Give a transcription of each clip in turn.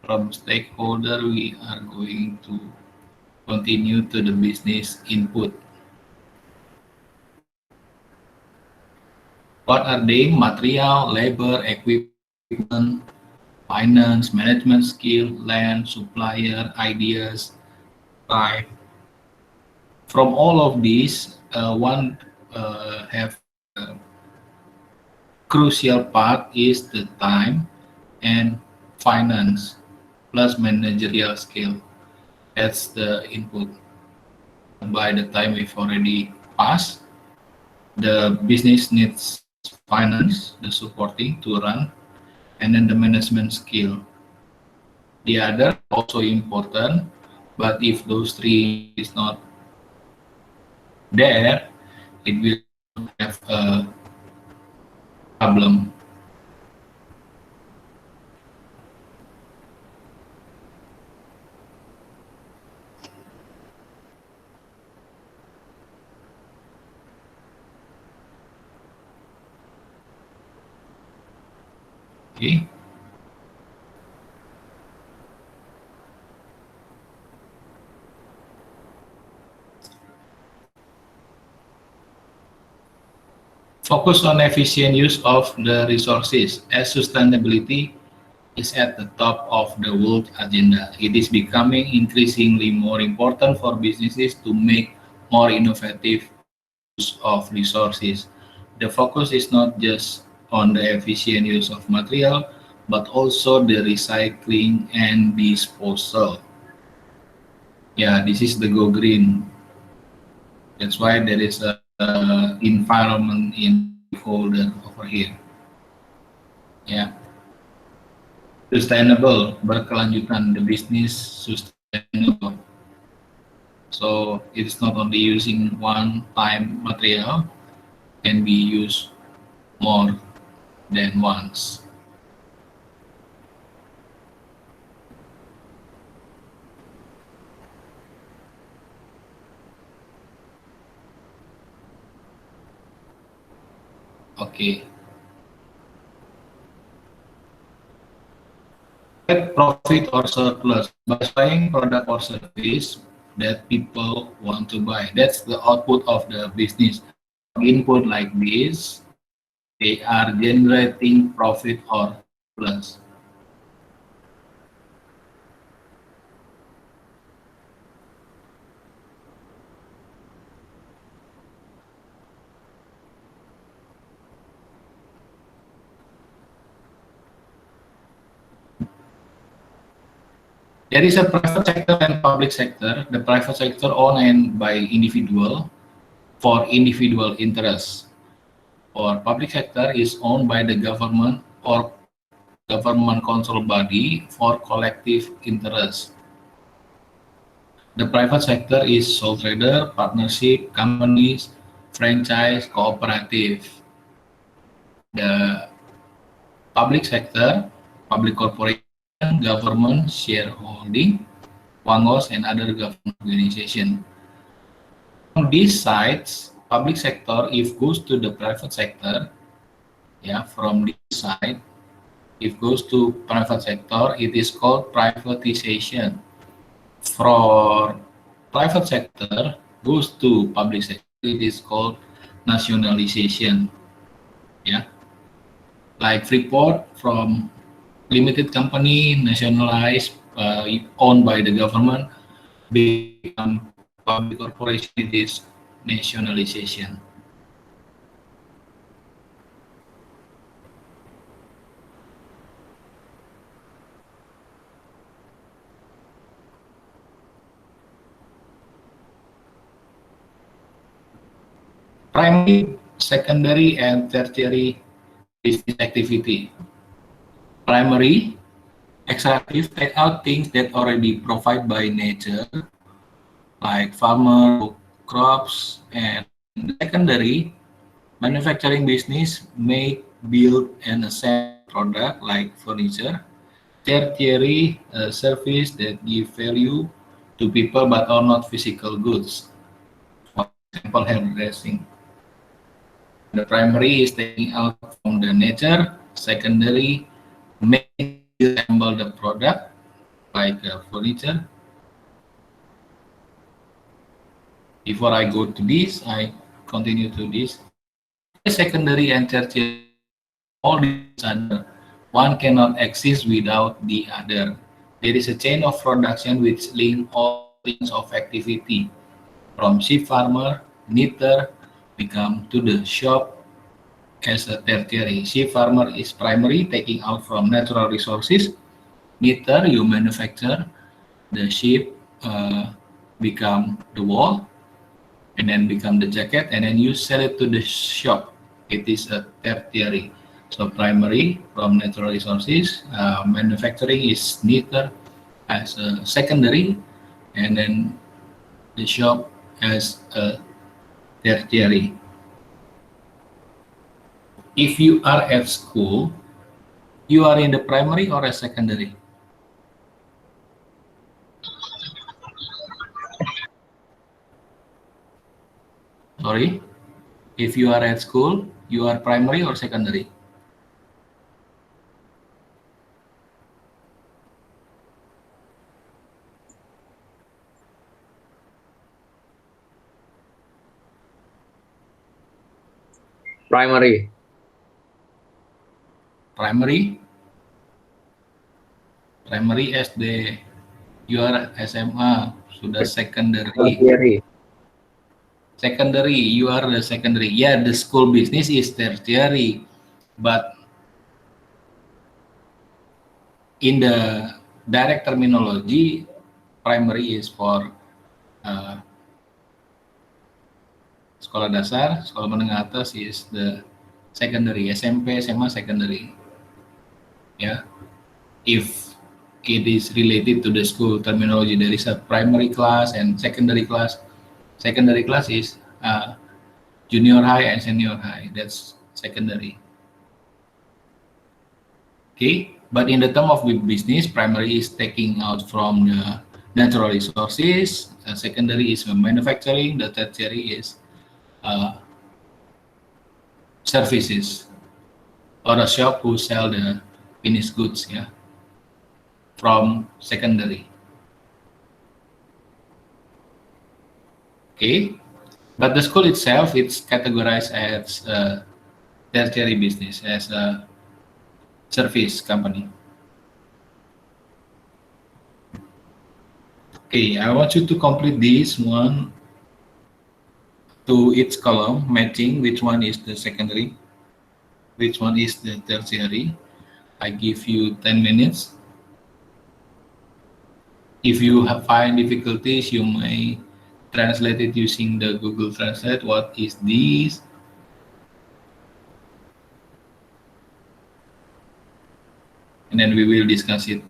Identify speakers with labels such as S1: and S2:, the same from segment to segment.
S1: from stakeholder, we are going to continue to the business input. What are they? Material, labor, equipment, finance, management skill, land, supplier, ideas, time. From all of these, one have crucial part is the time and finance plus managerial skill. That's the input. By the time we've already passed, the business needs finance, the supporting to run, and then the management skill. The other also important, but if those three is not there, it will have a problem. Okay. Focus on efficient use of the resources as sustainability is at the top of the world agenda. It is becoming increasingly more important for businesses to make more innovative use of resources. The focus is not just on the efficient use of material, but also the recycling and disposal. Yeah, this is the Go Green. That's why there is a environment in folder over here. Yeah. Sustainable, berkelanjutan, the business sustainable. So it's not only using one time material, can be used more than once. Okay. Profit or surplus by buying product or service that people want to buy. That's the output of the business. Input like this, they are generating profit or surplus. There is a private sector and public sector. The private sector owned by individual for individual interests. Or public sector is owned by the government or government control body for collective interest. The private sector is sole trader, partnership, companies, franchise, cooperative. The public sector, public corporation, government, shareholding, WANGOS, and other government organization. On these sides, public sector, if goes to the private sector, yeah, from this side, if goes to private sector, it is called privatization. For private sector goes to public sector, it is called nationalization. Yeah, like Freeport from limited company nationalized, owned by the government, become public corporation. It is nationalization. Primary, secondary, and tertiary business activity. Primary, extractive, take out things that already provided by nature, like farmer, crops, and secondary, manufacturing business, make, build, and assemble product like furniture. Tertiary, service that give value to people but are not physical goods. For example, hairdressing. The primary is taking out from the nature. Secondary, make, assemble the product. like furniture. Before I go to this, I continue to this. Secondary and tertiary, all these other, one cannot exist without the other. There is a chain of production which link all lines of activity, from sheep farmer, knitter, become to the shop as a tertiary. Sheep farmer is primary, taking out from natural resources. Knitter, you manufacture the sheep, become the wool, and then become the jacket, and then you sell it to the shop. It is a tertiary. So primary from natural resources, manufacturing is neither as a secondary, and then the shop as a tertiary. If you are at school, you are in the primary or a secondary? Sorry, if you are at school, you are primary or secondary?
S2: Primary.
S1: Primary, primary SD, you are SMA, sudah secondary.
S2: Tertiary.
S1: Secondary, you are the secondary. Yeah, the school business is tertiary, but in the direct terminology, primary is for uh, sekolah dasar, sekolah menengah atas is the secondary, SMP, SMA, secondary. Yeah, if it is related to the school terminology, there is a primary class and secondary class. Secondary class is junior high and senior high. That's secondary. Okay, but in the term of business, primary is taking out from the natural resources, secondary is manufacturing, the tertiary is uh, services, or a shop who sell the finished goods, yeah, from secondary. Okay, but the school itself, it's categorized as a tertiary business, as a service company. Okay, I want you to complete this one to each column, matching which one is the secondary, which one is the tertiary. I give you 10 minutes. If you have find difficulties, you may translate it using the Google Translate. What is this? And then we will discuss it.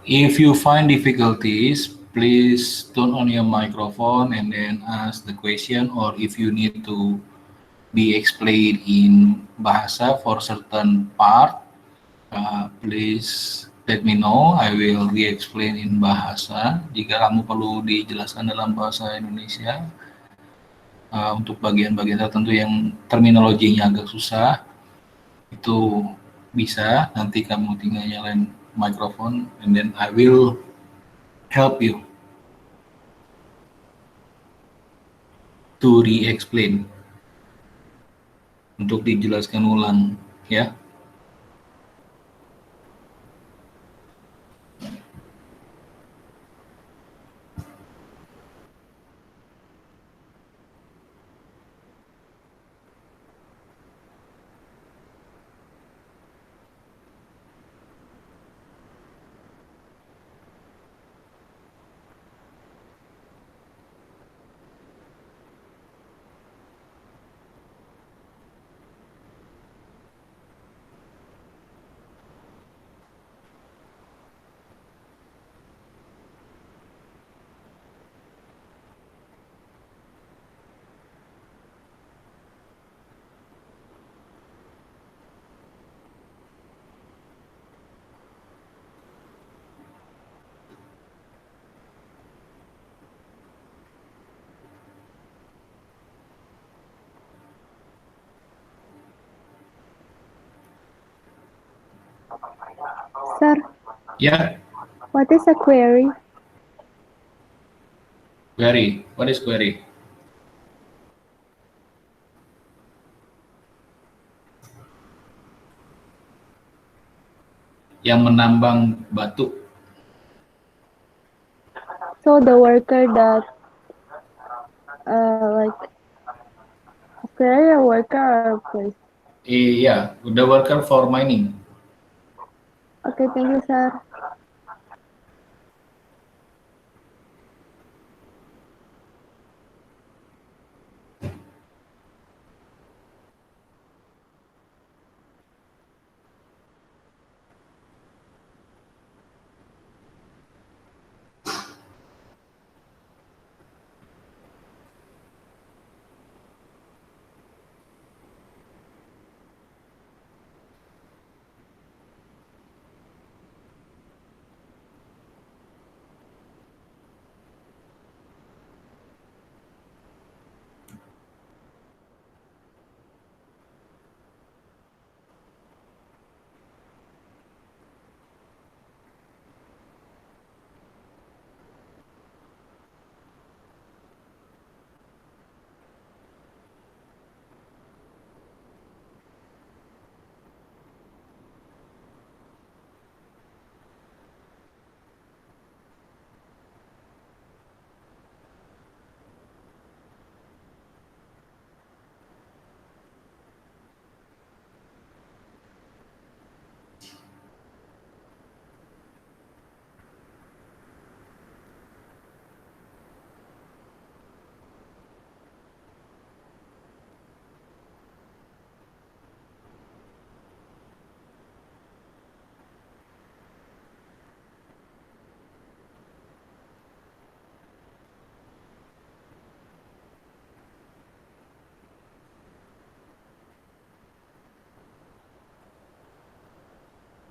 S1: If you find difficulties, please turn on your microphone and then ask the question, or if you need to be explained in bahasa for certain part, please let me know. I will re-explain in bahasa. Jika kamu perlu dijelaskan dalam bahasa Indonesia, untuk bagian-bagian tertentu yang terminologinya agak susah, itu bisa. Nanti kamu tinggal nyalain mikrofon, and then I will help you to re-explain, untuk dijelaskan ulang, ya.
S3: Sir,
S1: Ya,
S3: what is a query?
S1: query. What is query? Yang menambang batu.
S3: So the worker that like query a worker or place.
S1: Iya, the worker for mining.
S3: Okay, thank you, sir.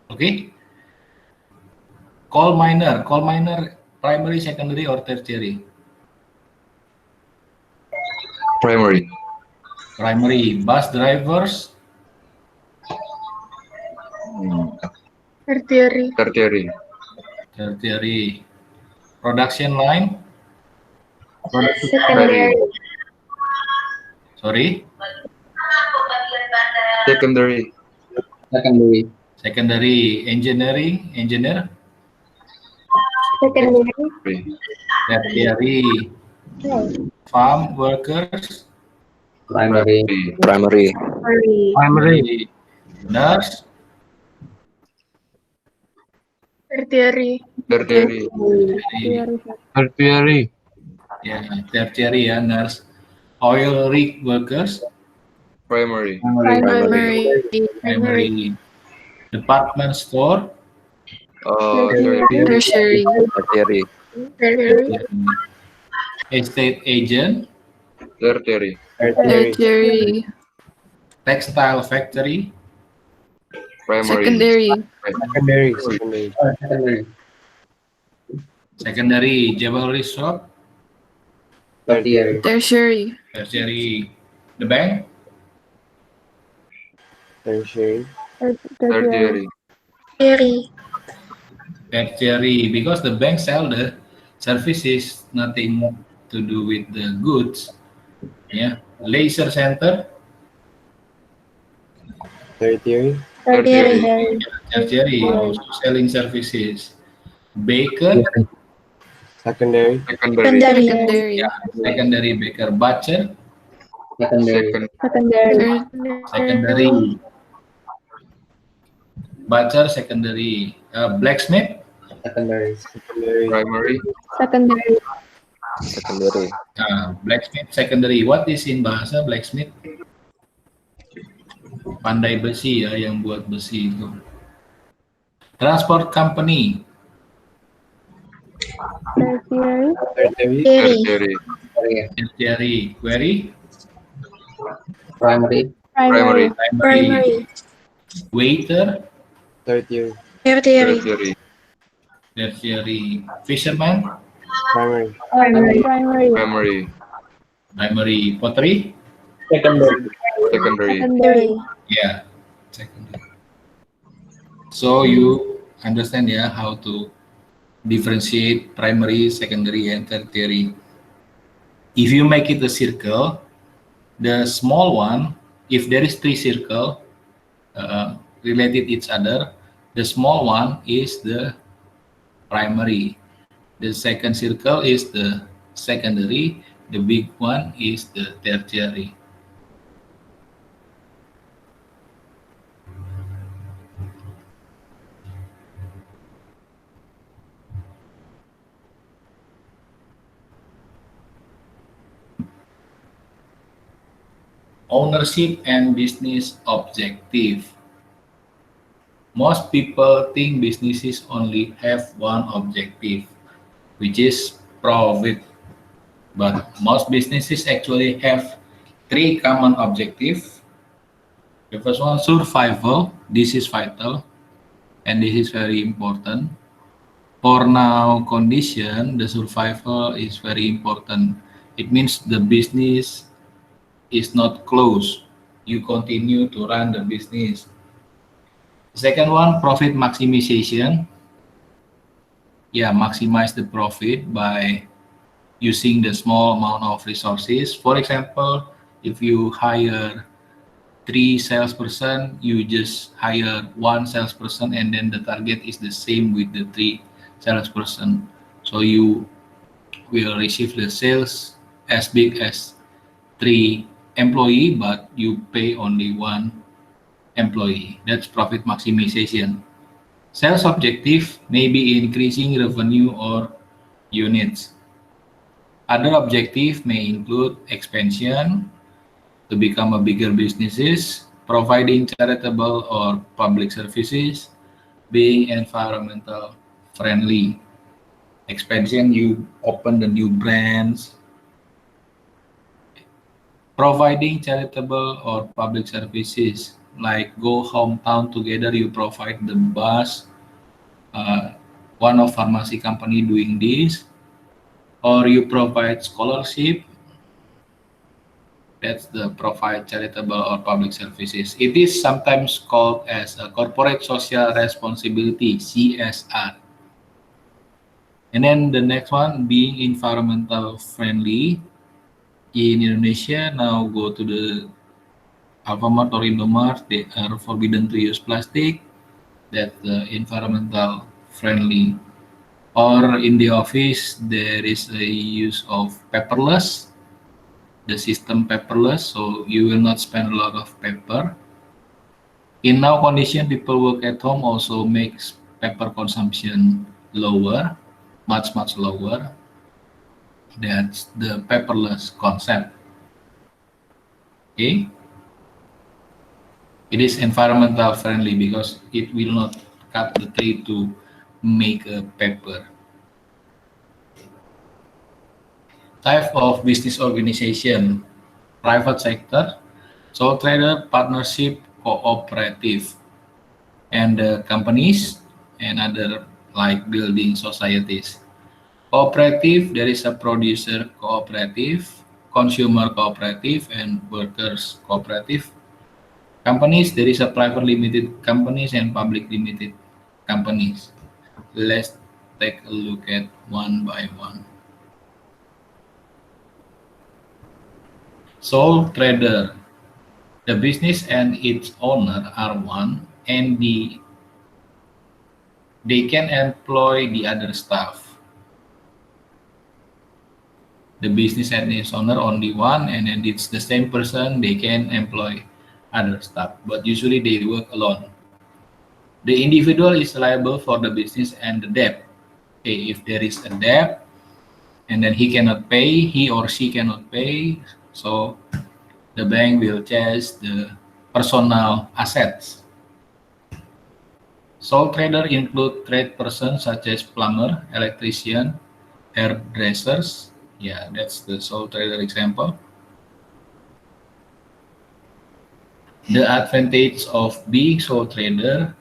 S1: Okay. Coal miner, primary, secondary, or tertiary?
S2: Primary.
S1: Primary. Bus drivers,
S3: Tertiary.
S2: Tertiary.
S1: tertiary. Production line,
S3: Secondary.
S1: sorry,
S2: Secondary.
S4: Secondary.
S1: secondary. Engineer,
S3: Secondary.
S1: tertiary. Farm workers,
S4: Primary.
S2: Primary.
S1: primary. Nurse,
S3: Tertiary.
S2: Tertiary.
S1: tertiary.
S4: Tertiary.
S1: Ya, tertiary ya, nurse. Oil rig workers,
S2: Primary.
S3: Primary.
S1: primary. Department store,
S2: Tertiary.
S5: Tertiary.
S2: Tertiary.
S1: Estate agent,
S2: Tertiary.
S4: Tertiary.
S1: textile factory,
S2: Primary.
S4: Secondary.
S5: Secondary.
S1: secondary, jewelry shop,
S5: Tertiary.
S4: Tertiary.
S1: tertiary, the bank,
S3: Tertiary.
S2: Tertiary.
S1: tertiary, because the bank sell the services, nothing to do with the goods. Yeah, leisure center,
S3: Tertiary.
S2: Tertiary.
S1: tertiary, also selling services. Baker,
S3: Secondary.
S2: Secondary.
S4: Secondary.
S1: secondary baker. Butcher,
S5: Secondary.
S1: secondary. Butcher, secondary. Blacksmith,
S5: Secondary.
S2: Primary.
S5: Secondary.
S1: blacksmith, secondary. What is in bahasa blacksmith? Pandai besi ya, yang buat besi itu. Transport company,
S3: Tertiary.
S2: Tertiary.
S1: tertiary. Query,
S5: Primary.
S1: primary. Waiter,
S3: Tertiary.
S2: Tertiary.
S1: tertiary. Fisherman,
S3: Primary.
S2: Primary.
S1: primary. Pottery,
S2: Secondary.
S1: yeah, secondary. So you understand ya how to differentiate primary, secondary, and tertiary. If you make it a circle, the small one, if there is 3 circle related each other, the small one is the primary. The second circle is the secondary. The big one is the tertiary. Ownership and business objective. Most people think businesses only have one objective, which is profit. But most businesses actually have 3 common objectives. The first one, survival. This is vital, and this is very important. For now condition, the survival is very important. It means the business is not closed. You continue to run the business. Second one, profit maximization. Yeah, maximize the profit by using the small amount of resources. For example, if you hire 3 salesperson, you just hire 1 salesperson, and then the target is the same with the 3 salesperson. So you will receive the sales as big as 3 employee, but you pay only 1 employee. That's profit maximization. Sales objective may be increasing revenue or units. Other objective may include expansion to become a bigger businesses, providing charitable or public services, being environmental friendly. Expansion, you open the new brands. Providing charitable or public services, like go hometown together, you provide the bus. One of pharmacy company doing this, or you provide scholarship. That's the provide charitable or public services. It is sometimes called as a corporate social responsibility, CSR. And then the next one, being environmental friendly. In Indonesia, now go to the Alfamart or Indomart, they are forbidden to use plastic. That's the environmental friendly. Or in the office, there is a use of paperless, the system paperless, so you will not spend a lot of paper. In now condition, people work at home also makes paper consumption lower, much lower. That's the paperless concept. Okay. It is environmental friendly because it will not cut the tree to make a paper. Type of business organization: private sector, sole trader, partnership, cooperative, and companies and other like building societies. Cooperative, there is a producer cooperative, consumer cooperative, and workers cooperative. Companies, there is a private limited companies and public limited companies. Let's take a look at one by one. Sole trader. The business and its owner are one, and they can employ the other staff. The business and its owner only one, and then it's the same person, they can employ other staff, but usually they work alone. The individual is liable for the business and the debt. Okay, if there is a debt and then he or she cannot pay, so the bank will chase the personal assets. Sole trader include trade persons such as plumber, electrician, hairdressers. Yeah, that's the sole trader example. The advantage of being sole trader: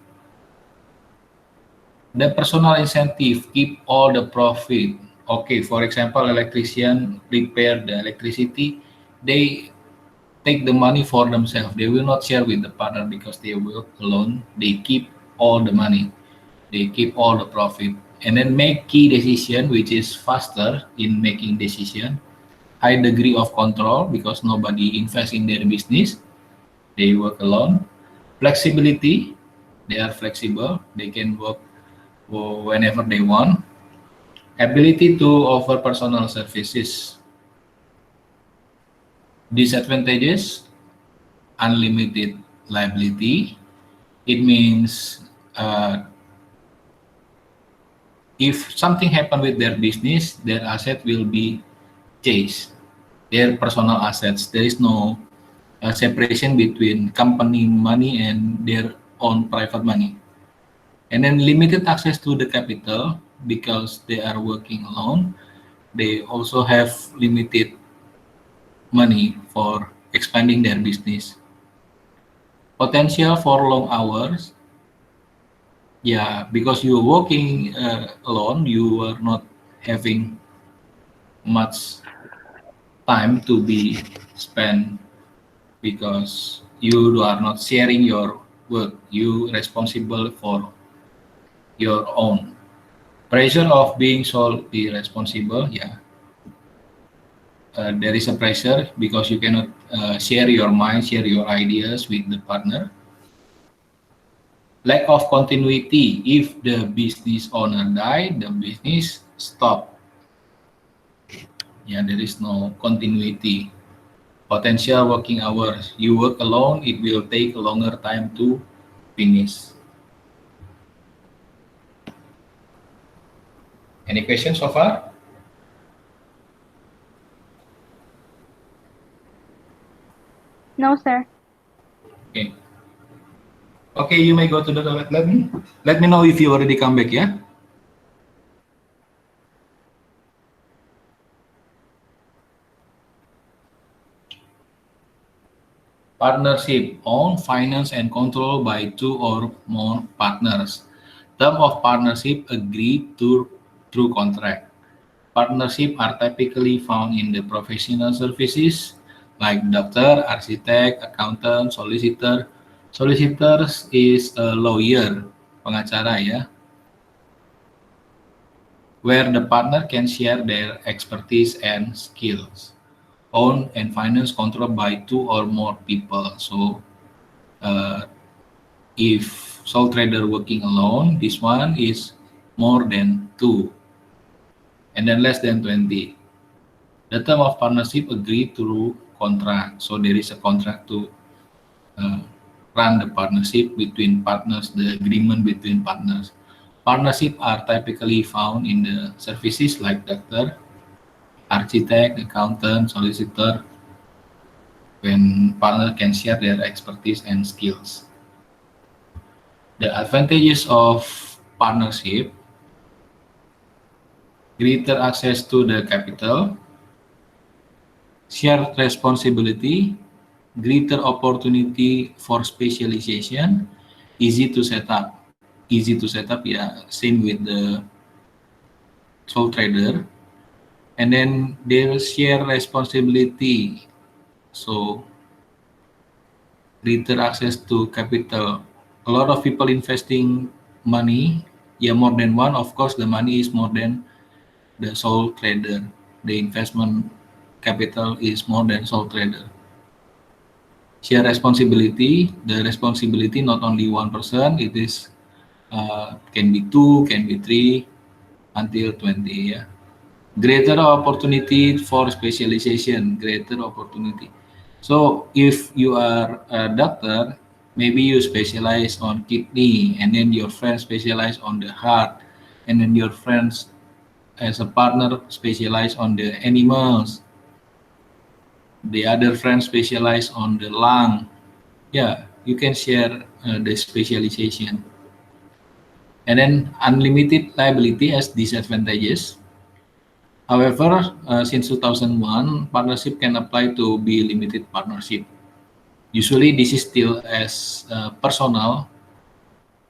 S1: the personal incentive, keep all the profit. Okay, for example, electrician repair the electricity, they take the money for themselves. They will not share with the partner because they work alone. They keep all the money. They keep all the profit. And then make key decision, which is faster in making decision. High degree of control because nobody invests in their business. They work alone. Flexibility, they are flexible. They can work whenever they want. Ability to offer personal services. Disadvantages: unlimited liability. It means if something happen with their business, their asset will be chased. Their personal assets. There is no separation between company money and their own private money. And then limited access to the capital because they are working alone. They also have limited money for expanding their business. Potential for long hours. Yeah, because you're working alone, you are not having much time to be spent because you are not sharing your work. You responsible for your own. Pressure of being solely responsible. Yeah, there is a pressure because you cannot share your mind, share your ideas with the partner. Lack of continuity. If the business owner died, the business stop. Yeah, there is no continuity. Potential working hours. You work alone, it will take a longer time to finish. Any questions so far?
S3: No, sir.
S1: Okay. Okay, you may go to the toilet. Let me know if you already come back, yeah? Partnership: own, finance, and control by two or more partners. Term of partnership agreed to through contract. Partnership are typically found in the professional services like doctor, architect, accountant, solicitor. Solicitors is a lawyer, pengacara ya, where the partner can share their expertise and skills. Own and finance controlled by two or more people. So if sole trader working alone, this one is more than 2 and then less than 20. The term of partnership agreed through contract. So there is a contract to run the partnership between partners, the agreement between partners. Partnership are typically found in the services like doctor, architect, accountant, solicitor, when partner can share their expertise and skills. The advantages of partnership: greater access to the capital, shared responsibility, greater opportunity for specialization, easy to set up. Easy to set up, yeah, same with the sole trader. And then they will share responsibility. So greater access to capital. A lot of people investing money, yeah, more than one. Of course, the money is more than the sole trader. The investment capital is more than sole trader. Share responsibility. The responsibility not only one person. It is can be two, can be three, until 20. Yeah. Greater opportunity for specialization. Greater opportunity. So if you are a doctor, maybe you specialize on kidney, and then your friend specialize on the heart, and then your friends as a partner specialize on the animals. The other friend specialize on the lung. Yeah, you can share the specialization. And then unlimited liability has disadvantages. However, since 2001, partnership can apply to be limited partnership. Usually, this is still as a personal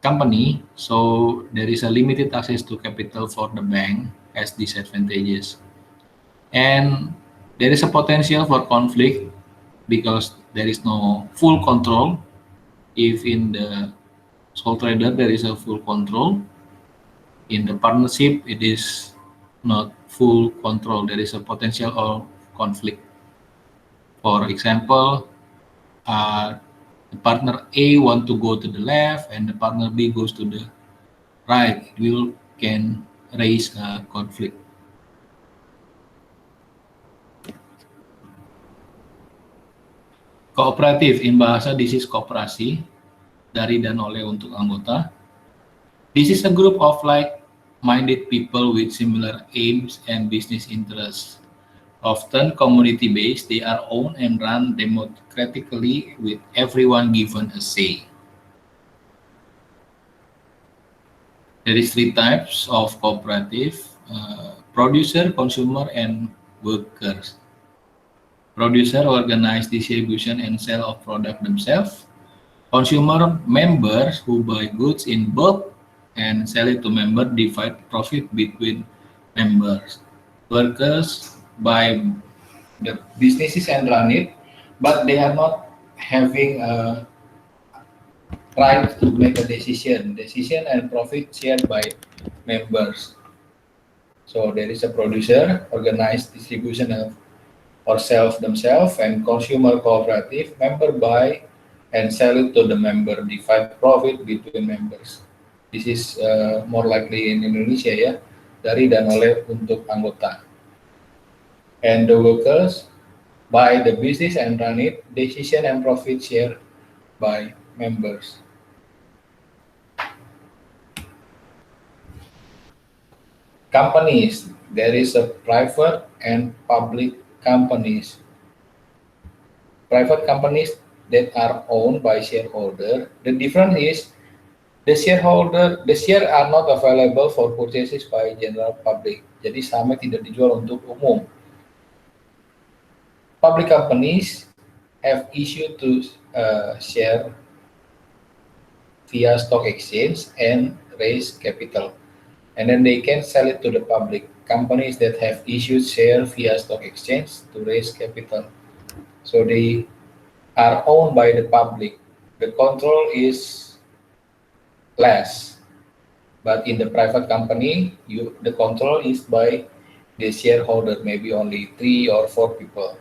S1: company, so there is a limited access to capital for the bank as disadvantages. And there is a potential for conflict because there is no full control. If in the sole trader there is a full control, in the partnership it is not full control. There is a potential of conflict. For example, the partner A want to go to the left and the partner B goes to the right. It will can raise a conflict. Kooperatif, in bahasa this is koperasi, dari dan oleh untuk anggota. This is a group of like-minded people with similar aims and business interests. Often community-based, they are owned and run democratically with everyone given a say. There is three types of cooperative: producer, consumer, and workers. Producer organize distribution and sale of product themselves. Consumer members who buy goods in bulk and sell it to members divide profit between members. Workers buy the businesses and run it, but they are not having a right to make a decision. Decision and profit shared by members. So there is a producer, organized distribution of or sell themselves, and consumer cooperative, member buy and sell it to the member, divide profit between members. This is more likely in Indonesia, ya, dari dan oleh untuk anggota. And the workers buy the business and run it, decision and profit share by members. Companies, there is a private and public companies. Private companies that are owned by shareholder. The difference is the share are not available for purchases by general public. Jadi saham tidak dijual untuk umum. Public companies have issued to share via stock exchange and raise capital, and then they can sell it to the public. Companies that have issued share via stock exchange to raise capital, so they are owned by the public. The control is less, but in the private company, the control is by the shareholder, maybe only 3 or 4 people.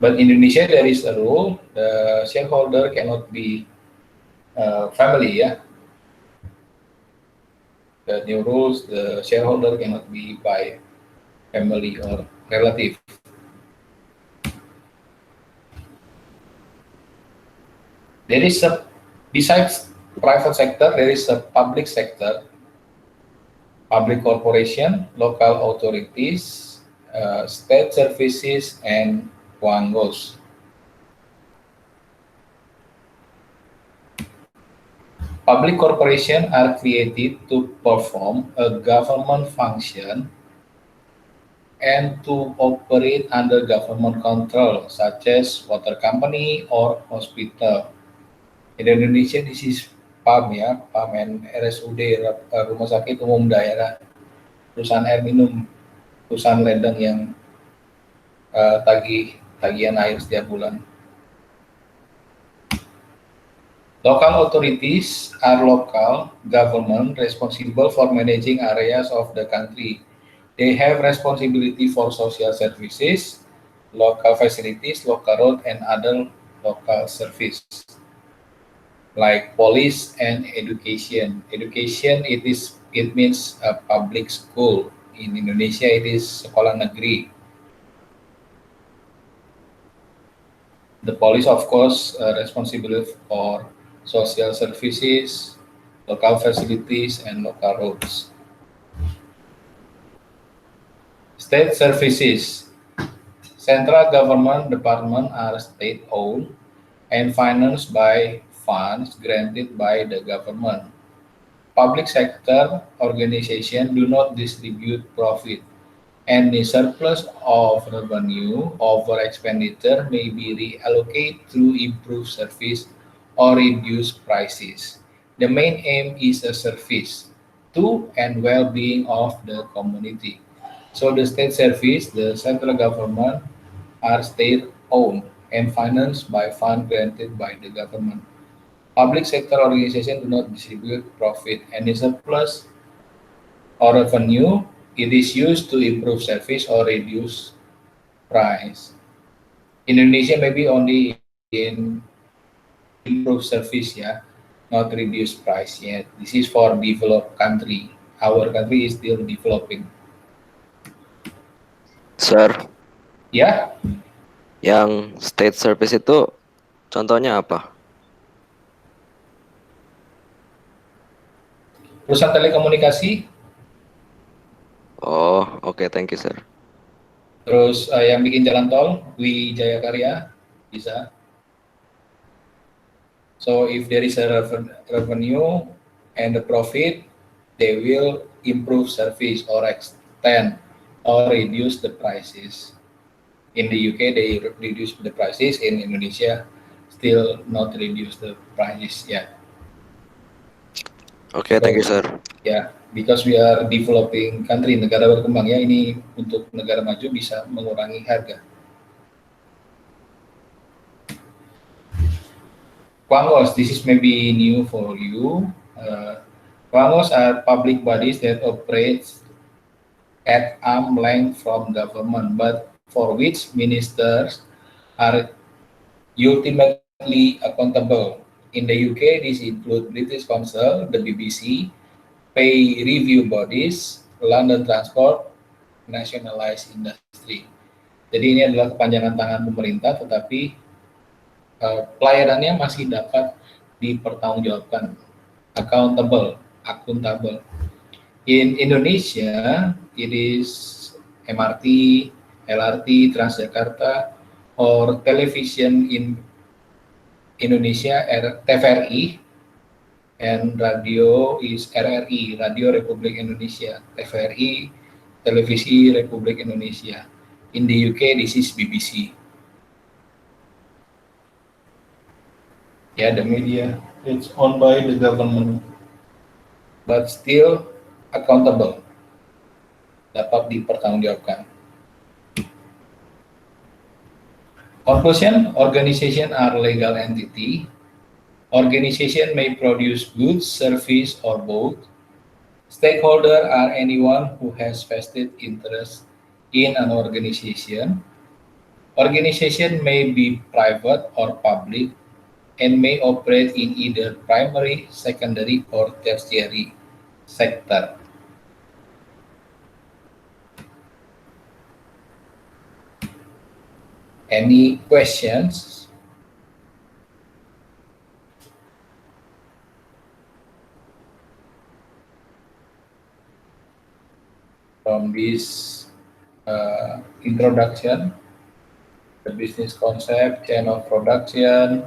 S1: But in Indonesia, there is a rule: the shareholder cannot be family. Yeah. The new rules: the shareholder cannot be by family or relative. There is a, besides private sector, there is a public sector, public corporation, local authorities, state services, and Wangos. Public corporations are created to perform a government function and to operate under government control, such as water company or hospital. In Indonesia, this is PAM ya, PAM and RSUD, Rumah Sakit Umum Daerah, perusahaan air minum, perusahaan ledeng yang tagihan air setiap bulan. Local authorities are local government responsible for managing areas of the country. They have responsibility for social services, local facilities, local road, and other local service, like police and education. Education, it means a public school. In Indonesia, it is sekolah negeri. The police, of course, responsible for social services, local facilities, and local roads. State services. Central government departments are state-owned and financed by funds granted by the government. Public sector organizations do not distribute profit. Any surplus of revenue over expenditure may be reallocated through improved service or reduced prices. The main aim is a service to and well-being of the community. So the state service, the central government are state-owned and financed by funds granted by the government. Public sector organizations do not distribute profit. Any surplus or revenue, it is used to improve service or reduce price. Indonesia maybe only in improve service ya, not reduce price yet. This is for developed country. Our country is still developing.
S6: Sir,
S1: Ya,
S6: yang state service itu contohnya apa?
S1: perusahaan telekomunikasi,
S6: Oh, oke, thank you, sir.
S1: terus yang bikin jalan tol, Wijaya Karya, bisa. So if there is a revenue and the profit, they will improve service or extend or reduce the prices. In the UK, they reduce the prices. In Indonesia, still not reduce the prices yet.
S6: Oke, thank you, sir.
S1: Ya, because we are developing country, negara berkembang ya, ini untuk negara maju bisa mengurangi harga. Quangos, this is maybe new for you. Quangos are public bodies that operate at arm's length from government, but for which ministers are ultimately accountable. In the UK, this include British Council, the BBC, pay review bodies, London Transport, nationalized industry. Jadi ini adalah kepanjangan tangan pemerintah, tetapi pelayanannya masih dapat dipertanggungjawabkan, accountable, akuntabel. In Indonesia, it is MRT, LRT, Transjakarta, or television in Indonesia, TVRI, and radio is RRI, Radio Republik Indonesia, TVRI, Televisi Republik Indonesia. In the UK, this is BBC. Yeah, the media, it's owned by the government, but still accountable, dapat dipertanggungjawabkan. Conclusion, organization are legal entity. Organization may produce goods, service, or both. Stakeholder are anyone who has vested interest in an organization. Organization may be private or public and may operate in either primary, secondary, or tertiary sector. Any questions? From this introduction, the business concept, chain of production,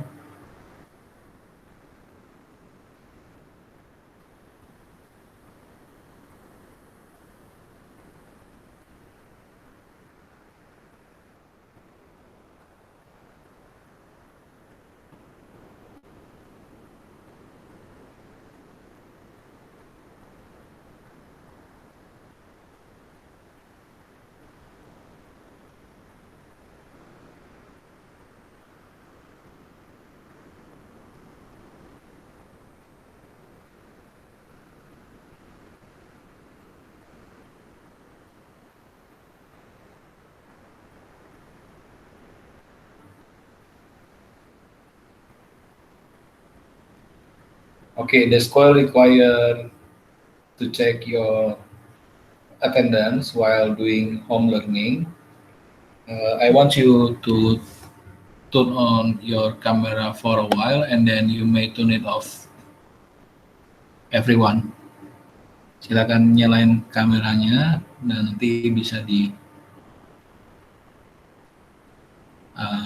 S1: Okay, the school require to check your attendance while doing home learning. I want you to turn on your camera for a while and then you may turn it off. Everyone, silakan nyalain kameranya dan nanti bisa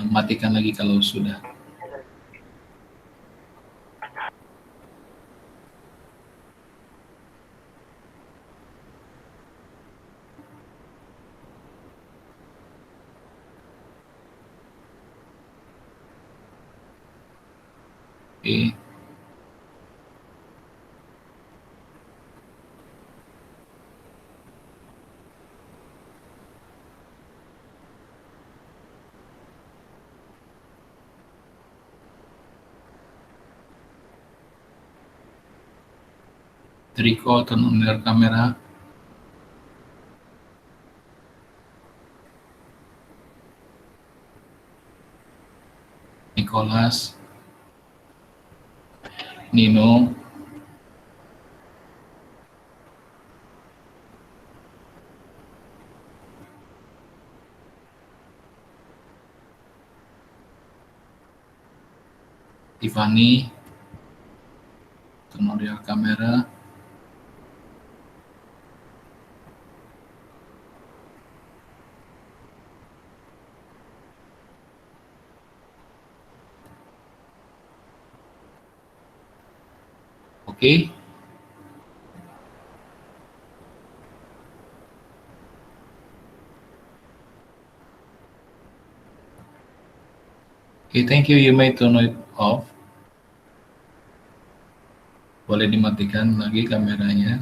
S1: matikan lagi kalau sudah. Oke. Triko, turn on your camera. Nicholas, Nino, Tiffany, turn on your camera. Okay. Okay, thank you. You may turn it off. Boleh dimatikan lagi kameranya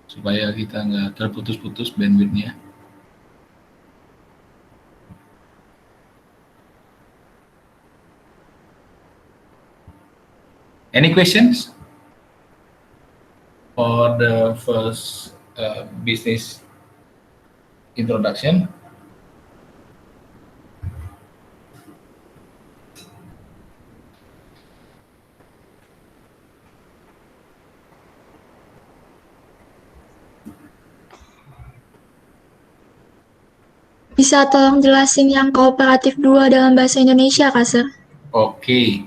S1: supaya kita nggak terputus-putus bandwidth-nya. Any questions for the first business introduction?
S7: Bisa tolong jelasin yang kooperatif 2 dalam bahasa Indonesia, Kak, Sir?
S1: Oke.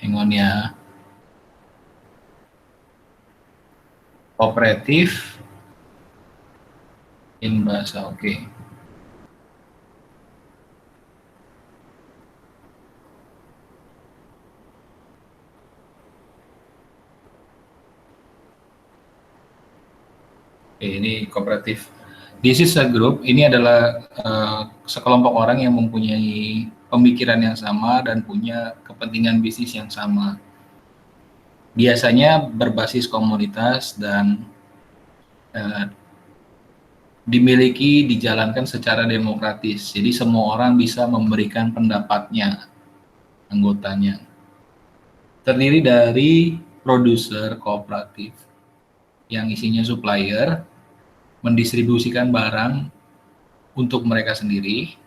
S1: Hang on ya. Kooperatif in bahasa oke. Ini kooperatif. This is a group. Ini adalah sekelompok orang yang mempunyai pemikiran yang sama dan punya kepentingan bisnis yang sama. Biasanya berbasis komunitas dan dijalankan secara demokratis. Jadi semua orang bisa memberikan pendapatnya, anggotanya. Terdiri dari produser kooperatif yang isinya supplier, mendistribusikan barang untuk mereka sendiri.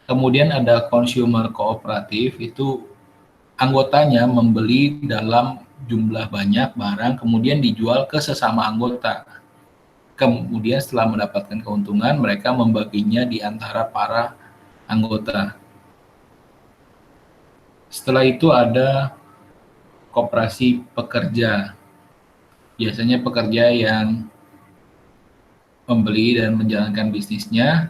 S1: Kemudian ada consumer kooperatif, itu anggotanya membeli dalam jumlah banyak barang, kemudian dijual ke sesama anggota. Kemudian setelah mendapatkan keuntungan, mereka membaginya di antara para anggota. Setelah itu ada koperasi pekerja. Biasanya pekerja yang membeli dan menjalankan bisnisnya,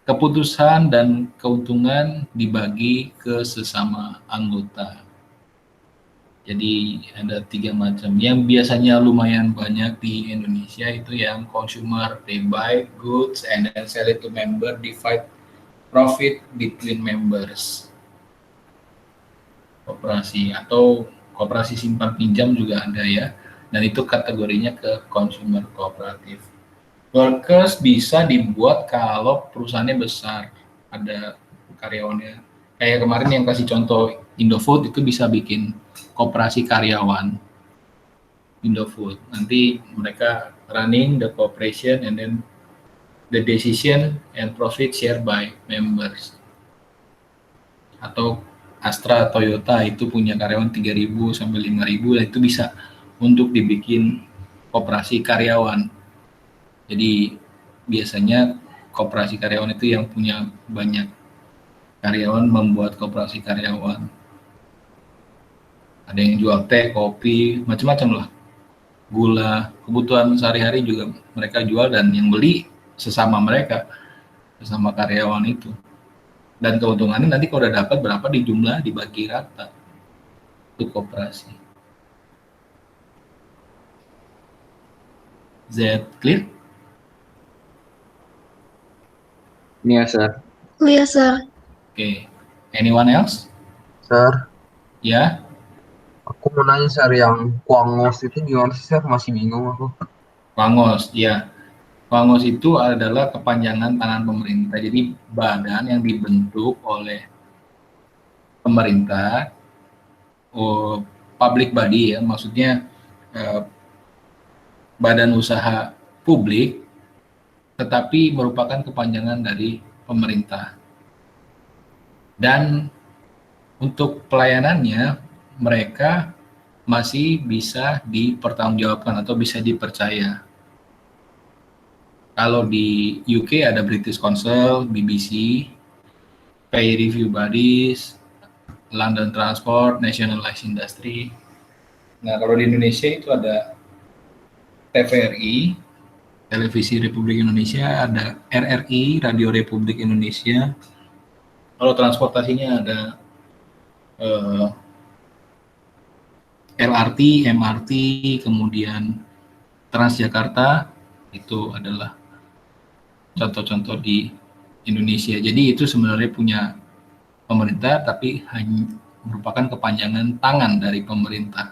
S1: keputusan dan keuntungan dibagi ke sesama anggota. Jadi ada 3 macam. Yang biasanya lumayan banyak di Indonesia itu yang consumer, they buy goods and then sell it to member, divide profit between members. Koperasi atau koperasi simpan pinjam juga ada ya, dan itu kategorinya ke consumer kooperatif. Workers bisa dibuat kalau perusahaannya besar, ada karyawannya. Kayak kemarin yang kasih contoh Indofood itu bisa bikin koperasi karyawan Indofood. Nanti mereka running the corporation and then the decision and profit share by members. Atau Astra, Toyota itu punya karyawan 3.000 sampai 5.000, lah itu bisa untuk dibikin koperasi karyawan. Jadi biasanya koperasi karyawan itu yang punya banyak karyawan membuat koperasi karyawan. Ada yang jual teh, kopi, macam-macam lah. Gula, kebutuhan sehari-hari juga mereka jual, dan yang beli sesama mereka, sesama karyawan itu. Dan keuntungannya nanti kalau udah dapat berapa di jumlah dibagi rata untuk koperasi. Z clear?
S5: Iya, sir.
S7: Clear, sir.
S1: Oke. Anyone else?
S8: Sir,
S1: Ya.
S8: aku mau nanya sir, yang Kuangos itu gimana sih sir? Masih bingung aku.
S1: Kuangos, ya. Kuangos itu adalah kepanjangan tangan pemerintah. Jadi badan yang dibentuk oleh pemerintah, public body ya, maksudnya badan usaha publik, tetapi merupakan kepanjangan dari pemerintah. Dan untuk pelayanannya, mereka masih bisa dipertanggungjawabkan atau bisa dipercaya. Kalau di UK ada British Council, BBC, Pay Review Bodies, London Transport, Nationalized Industry. Nah, kalau di Indonesia itu ada TVRI, Televisi Republik Indonesia, ada RRI, Radio Republik Indonesia. Kalau transportasinya ada LRT, MRT, kemudian Transjakarta, itu adalah contoh-contoh di Indonesia. Jadi itu sebenarnya punya pemerintah, tapi hanya merupakan kepanjangan tangan dari pemerintah.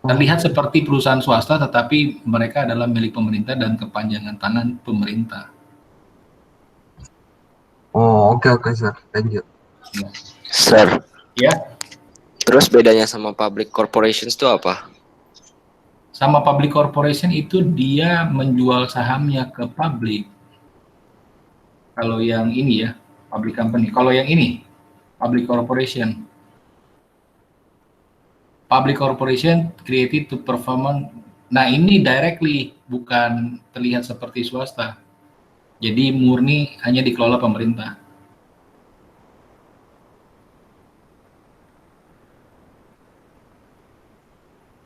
S1: Terlihat seperti perusahaan swasta, tetapi mereka adalah milik pemerintah dan kepanjangan tangan pemerintah.
S8: Oh, oke sir. Thank you.
S6: Sir,
S1: Ya,
S6: terus bedanya sama public corporations itu apa?
S1: sama public corporation itu dia menjual sahamnya ke publik. Kalau yang ini ya, public company. Kalau yang ini, public corporation. Public corporation created to perform. Nah, ini directly, bukan terlihat seperti swasta. Jadi murni hanya dikelola pemerintah.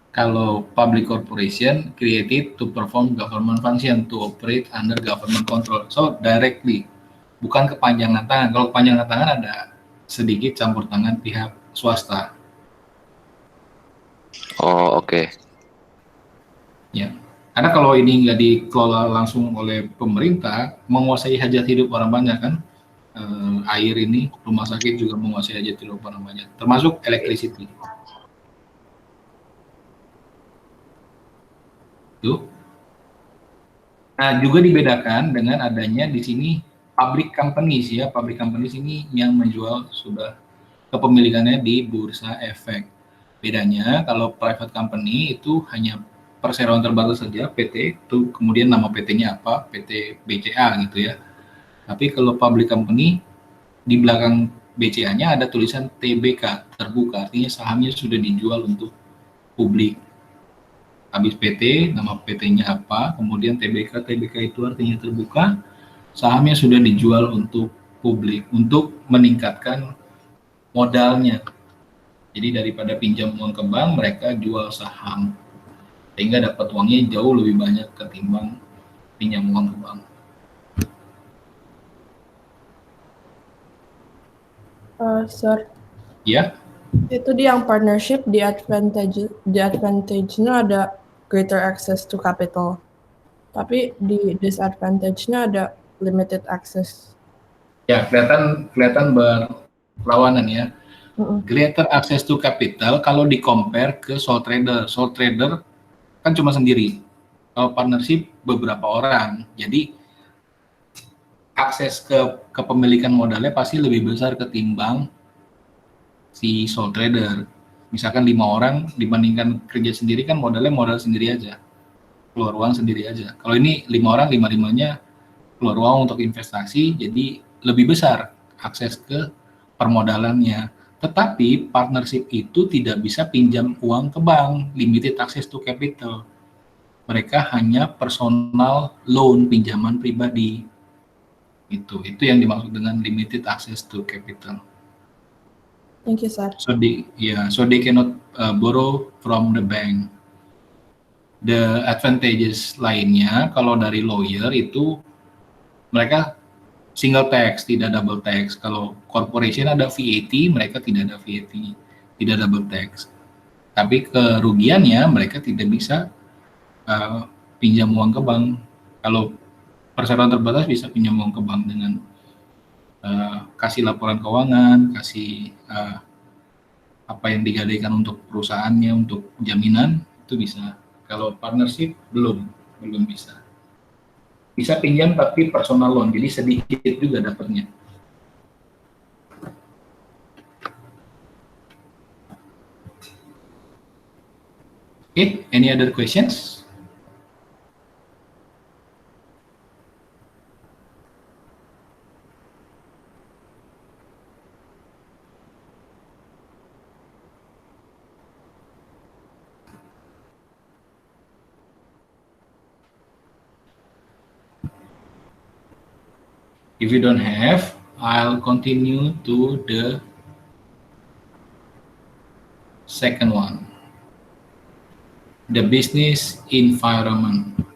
S1: Kalau public corporation created to perform government function, to operate under government control. So directly, bukan kepanjangan tangan. Kalau kepanjangan tangan ada sedikit campur tangan pihak swasta.
S6: Oh, oke.
S1: Ya, karena kalau ini nggak dikelola langsung oleh pemerintah, menguasai hajat hidup orang banyak kan. Air ini, rumah sakit juga menguasai hajat hidup orang banyak, termasuk electricity. Tuh. Nah, juga dibedakan dengan adanya di sini public companies ya. Public companies ini yang menjual sudah kepemilikannya di bursa efek. Bedanya kalau private company itu hanya perseroan terbatas saja, PT itu kemudian nama PT-nya apa, PT BCA gitu ya. Tapi kalau public company di belakang BCA-nya ada tulisan TBK, terbuka, artinya sahamnya sudah dijual untuk publik. Habis PT, nama PT-nya apa, kemudian TBK, TBK itu artinya terbuka, sahamnya sudah dijual untuk publik, untuk meningkatkan modalnya. Jadi daripada pinjam uang ke bank, mereka jual saham, sehingga dapat uangnya jauh lebih banyak ketimbang pinjam uang ke bank.
S3: Sir,
S1: Ya,
S3: itu di yang partnership, di advantage-nya ada greater access to capital. Tapi di disadvantage-nya ada limited access.
S1: ya kelihatan berlawanan ya. Greater access to capital kalau di compare ke sole trader. Sole trader kan cuma sendiri. Kalau partnership beberapa orang. Jadi akses ke kepemilikan modalnya pasti lebih besar ketimbang si sole trader. Misalkan 5 orang dibandingkan kerja sendiri kan modal sendiri aja. Keluar uang sendiri aja. Kalau ini 5 orang, 5-5-nya keluar uang untuk investasi, jadi lebih besar akses ke permodalannya. Tetapi partnership itu tidak bisa pinjam uang ke bank, limited access to capital. Mereka hanya personal loan, pinjaman pribadi. Itu yang dimaksud dengan limited access to capital.
S3: Thank you, sir.
S1: So they cannot borrow from the bank. The advantages lainnya kalau dari lawyer itu mereka single tax, tidak double tax. Kalau corporation ada VAT, mereka tidak ada VAT, tidak double tax. Tapi kerugiannya mereka tidak bisa pinjam uang ke bank. Kalau perseroan terbatas bisa pinjam uang ke bank dengan kasih laporan keuangan, kasih apa yang digadaikan untuk perusahaannya, untuk jaminan, itu bisa. Kalau partnership belum bisa. Bisa pinjam tapi personal loan, jadi sedikit juga dapatnya. Okay, any other questions? If you don't have, I'll continue to the second one. The business environment.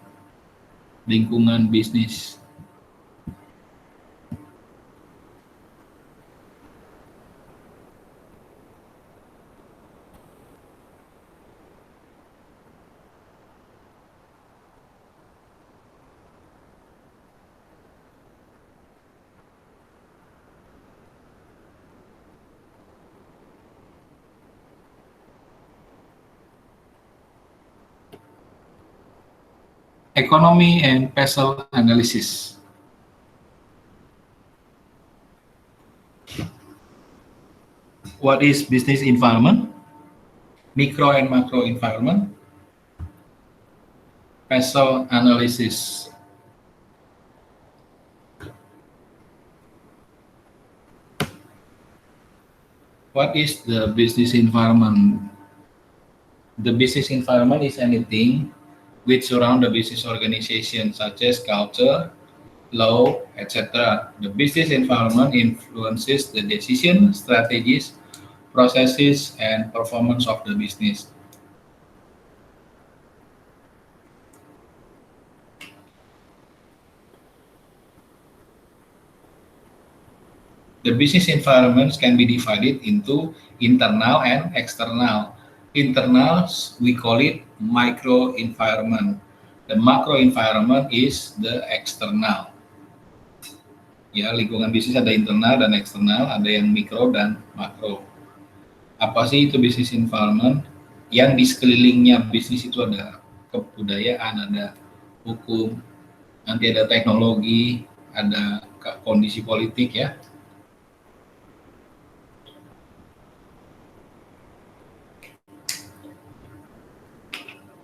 S1: Lingkungan bisnis. Economy and PESEL analysis. What is business environment? Micro and macro environment. PESEL analysis. What is the business environment? The business environment is anything which surround the business organization, such as culture, law, etc. The business environment influences the decision, strategies, processes, and performance of the business. The business environments can be divided into internal and external. Internals, we call it micro environment. The macro environment is the external. Ya, lingkungan bisnis ada internal dan eksternal, ada yang mikro dan makro. Apa sih itu business environment? Yang di sekelilingnya bisnis itu ada kebudayaan, ada hukum, nanti ada teknologi, ada kondisi politik ya.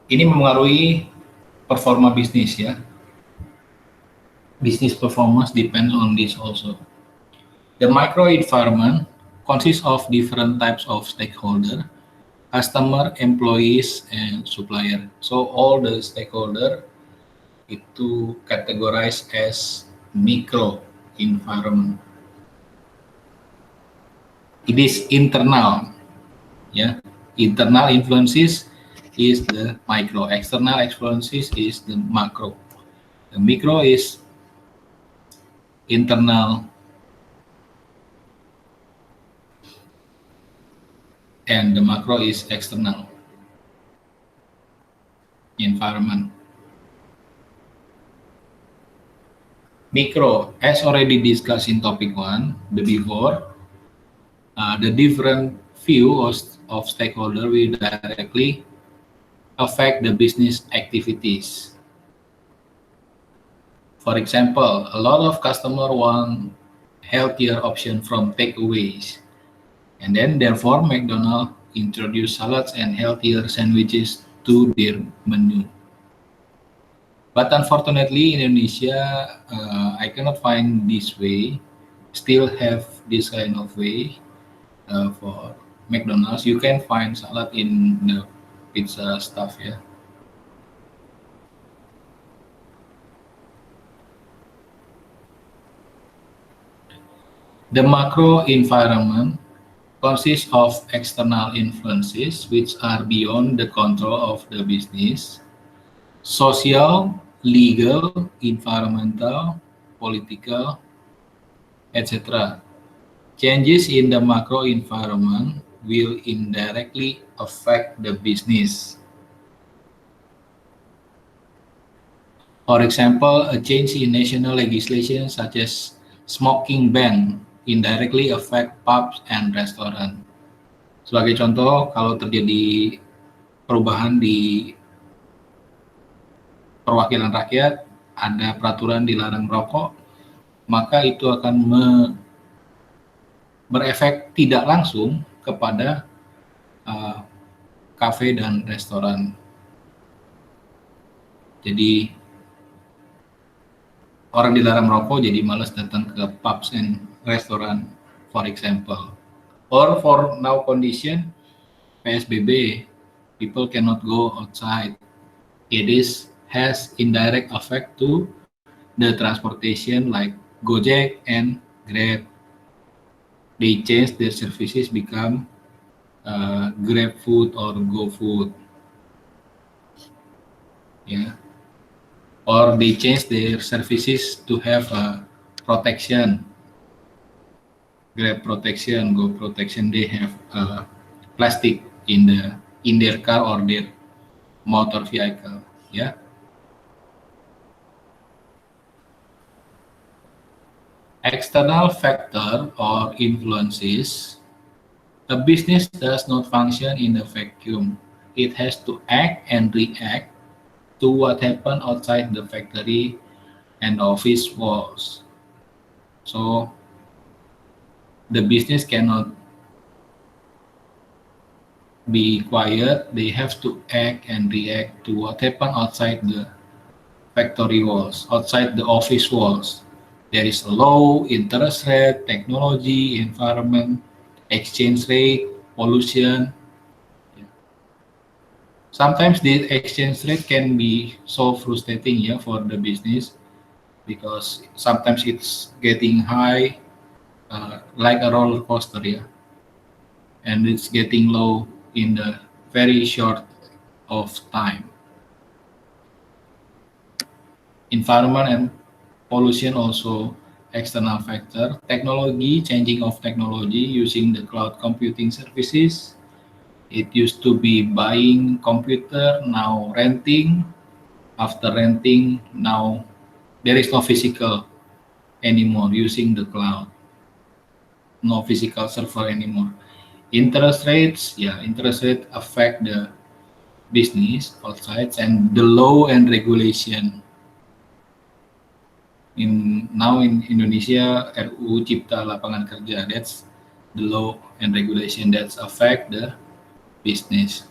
S1: Ini memengaruhi performa bisnis ya. Business performance depend on this also. The micro environment consists of different types of stakeholder, customer, employees, and supplier. So all the stakeholder itu categorized as micro environment. It is internal, ya. Internal influences is the micro, external influences is the macro. The micro is internal and the macro is external environment. Micro, as already discussed in topic 1, the before, the different view of stakeholder will directly affect the business activities. For example, a lot of customers want healthier option from takeaways, and then therefore McDonald's introduced salads and healthier sandwiches to their menu. But unfortunately in Indonesia, I cannot find this way still have this kind of way for McDonald's. You can find salad in the pizza stuff, yeah. The macro environment consists of external influences which are beyond the control of the business: social, legal, environmental, political, etc. Changes in the macro environment will indirectly affect the business. For example, a change in national legislation such as smoking ban indirectly affect pubs and restaurant. Sebagai contoh, kalau terjadi perubahan di perwakilan rakyat, ada peraturan dilarang merokok, maka itu akan berefek tidak langsung kepada kafe dan restoran. Jadi orang dilarang merokok jadi malas datang ke pubs and restaurant, for example. Or for now condition PSBB, people cannot go outside. It has indirect effect to the transportation like Gojek and Grab. They change their services become Grab Food or Go Food. Yeah. Or they change their services to have protection. Grab protection, Go protection. They have plastic in their car or their motor vehicle. Yeah. External factor or influences. A business does not function in a vacuum. It has to act and react to what happened outside the factory and office walls. So the business cannot be quiet. They have to act and react to what happened outside the factory walls, outside the office walls. There is a law, interest rate, technology, environment, exchange rate, pollution. Sometimes the exchange rate can be so frustrating, yeah, for the business, because sometimes it's getting high, like a roller coaster, yeah, and it's getting low in the very short of time. Environment and pollution also external factor. Technology, changing of technology, using the cloud computing services. It used to be buying computer, now renting. After renting, now there is no physical anymore, using the cloud. No physical server anymore. Interest rates, yeah, interest rate affect the business outside, and the law and regulation. Now in Indonesia, RUU Cipta Lapangan Kerja, that's the law and regulation that affect the business.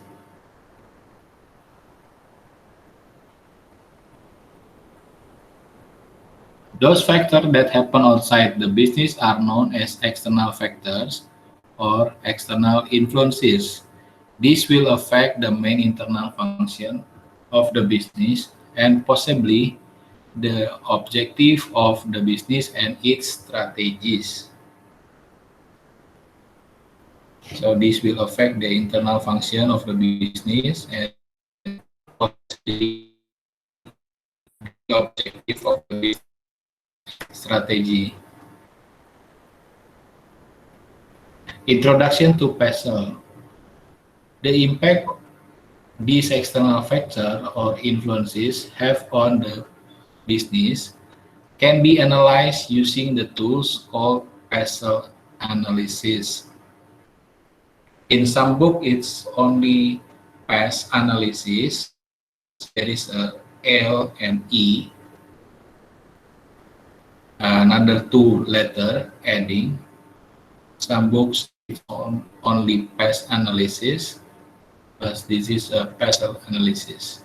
S1: Those factors that happen outside the business are known as external factors or external influences. This will affect the main internal function of the business and possibly the objective of the business and its strategies. So this will affect the internal function of the business and possibly the objective of the business strategy. Introduction to PESEL. The impact these external factors or influences have on the business can be analyzed using the tools called PESEL analysis. In some book, it's only PES analysis. There is a L and E, another two letter adding. Some books it's only PES analysis, but this is a PESEL analysis.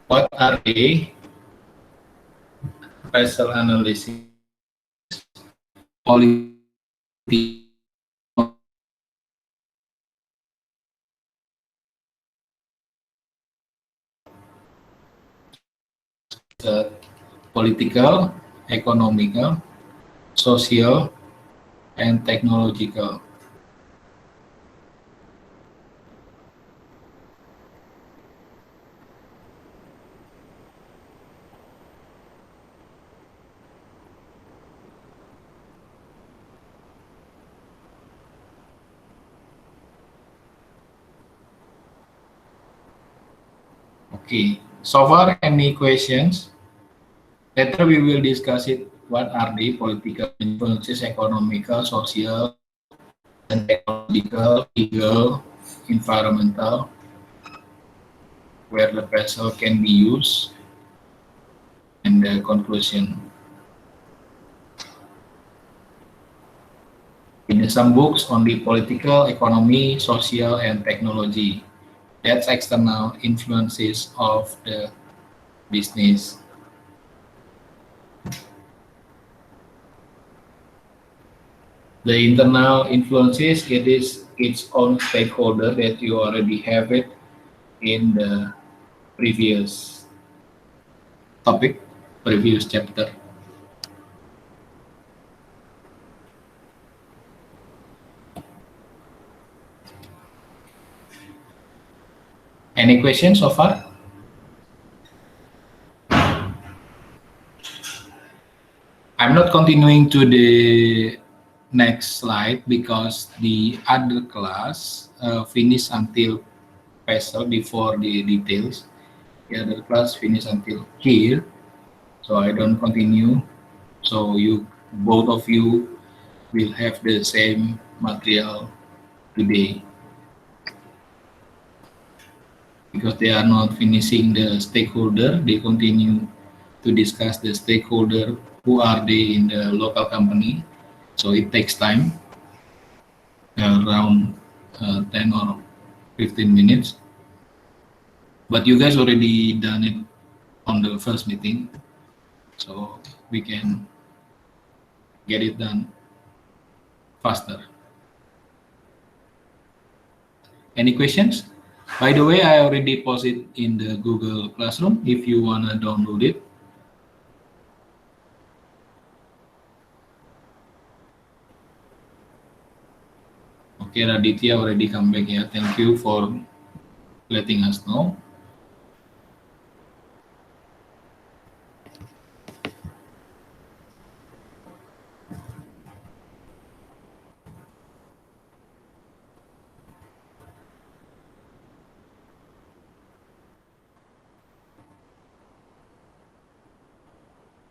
S1: What are they? PESEL analysis policy, political, economical, social, and technological. Okay, so far any questions? Later we will discuss it. What are the political influences, economical, social, and technological, legal, environmental, where the vessel can be used, and the conclusion. In some books on the political, economy, social, and technology. That's external influences of the business. The internal influences, it is its own stakeholder that you already have it in the previous topic, previous chapter. Any questions so far? I'm not continuing to the next slide because the other class finished until PESEL before the details. The other class finished until here, so I don't continue. So you, both of you, will have the same material today because they are not finishing the stakeholder. They continue to discuss the stakeholder, who are they in the local company. So it takes time, around 10 or 15 minutes. But you guys already done it on the first meeting, so we can get it done faster. Any questions? By the way, I already posted in the Google Classroom if you wanna download it. Okay, Raditya already come back here. Thank you for letting us know.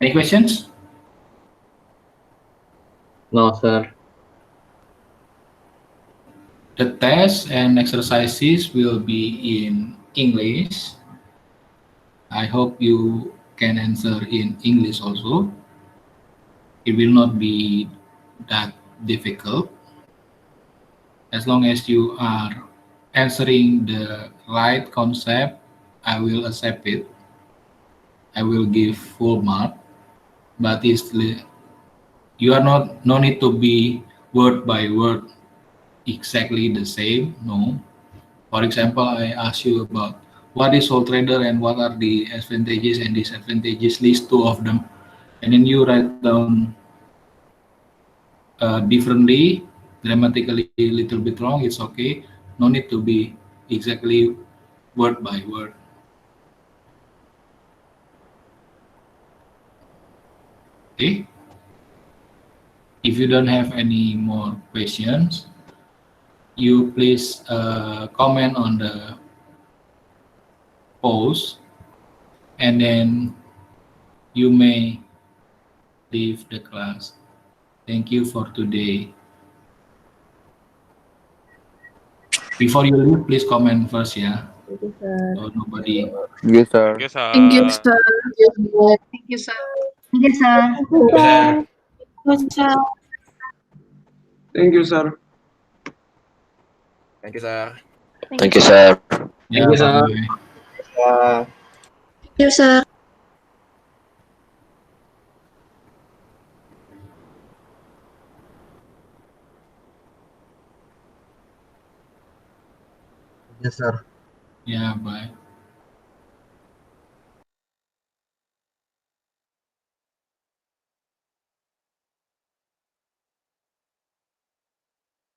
S1: Any questions?
S5: No, sir.
S1: The tests and exercises will be in English. I hope you can answer in English also. It will not be that difficult. As long as you are answering the right concept, I will accept it. I will give full mark, but you are not, no need to be word by word exactly the same. No. For example, I ask you about what is sole trader and what are the advantages and disadvantages, list two of them, and then you write down differently, grammatically a little bit wrong, it's okay. No need to be exactly word by word. Okay. If you don't have any more questions, you please comment on the post, and then you may leave the class. Thank you for today. Before you leave, please comment first, yeah. So nobody.
S2: Yes, sir.
S4: Thank you, sir.
S7: Thank you, sir. Thank you, sir.
S2: Thank you, sir.
S6: Thank you, sir.
S1: Yeah,
S5: Thank you, sir.
S1: bye.
S7: Thank you, sir.
S8: Yes, sir.
S1: Ya, baik.